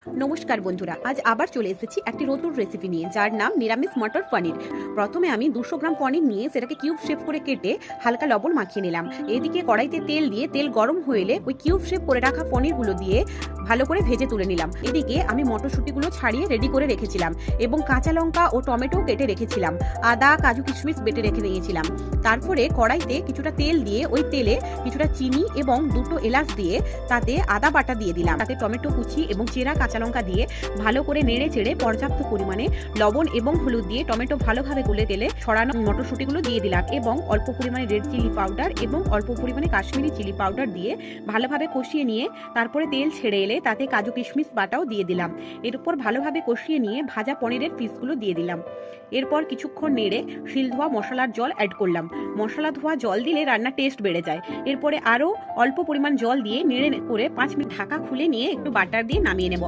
নমস্কার বন্ধুরা, আজ আবার চলে এসেছি একটি নতুন রেসিপি নিয়ে, যার নাম নিরামিষ মটর পনির। প্রথমে আমি 200 গ্রাম পনির নিয়ে সেটাকে কিউব শেপ করে কেটে হালকা লবণ মাখিয়ে নিলাম। এদিকে কড়াইতে তেল দিয়ে তেল গরম হয়ে এলে ওই কিউব শেপ করে রাখা পনিরগুলো দিয়ে ভালো করে ভেজে তুলে নিলাম। এদিকে আমি মটরশুঁটিগুলো ছাড়িয়ে রেডি করে রেখেছিলাম এবং কাঁচা লঙ্কা ও টমেটো কেটে রেখেছিলাম। আদা, কাজু, কিশমিশ বেটে রেখে নিয়েছিলাম। তারপরে কড়াইতে কিছুটা তেল দিয়ে ওই তেলে কিছুটা চিনি এবং 2টো এলাচ দিয়ে তাতে আদা বাটা দিয়ে দিলাম। তাতে টমেটো কুচি এবং চেরা কাঁচা লঙ্কা দিয়ে ভালো করে নেড়ে চেড়ে পর্যাপ্ত পরিমাণে লবণ এবং হলুদ দিয়ে টমেটো ভালোভাবে গলে গেলে ছড়ানো মটরশুঁটিগুলো দিয়ে দিলাম এবং অল্প পরিমাণে রেড চিলি পাউডার এবং অল্প পরিমাণে কাশ্মীরি চিলি পাউডার দিয়ে ভালোভাবে কষিয়ে নিয়ে তারপরে তেল ছেড়ে এলে তাতে কাজু কিশমিশ বাটাও দিয়ে দিলাম। এর উপর ভালোভাবে কষিয়ে নিয়ে ভাজা পনিরের পিসগুলো দিয়ে দিলাম। এরপর কিছুক্ষণ নেড়ে শিল ধোয়া মশলার জল অ্যাড করলাম। মশলা ধোয়া জল দিলে রান্নার টেস্ট বেড়ে যায়। এরপরে আরও অল্প পরিমাণ জল দিয়ে নেড়ে করে 5 মিনিট ঢাকা খুলে নিয়ে একটু বাটার দিয়ে নামিয়ে নেব।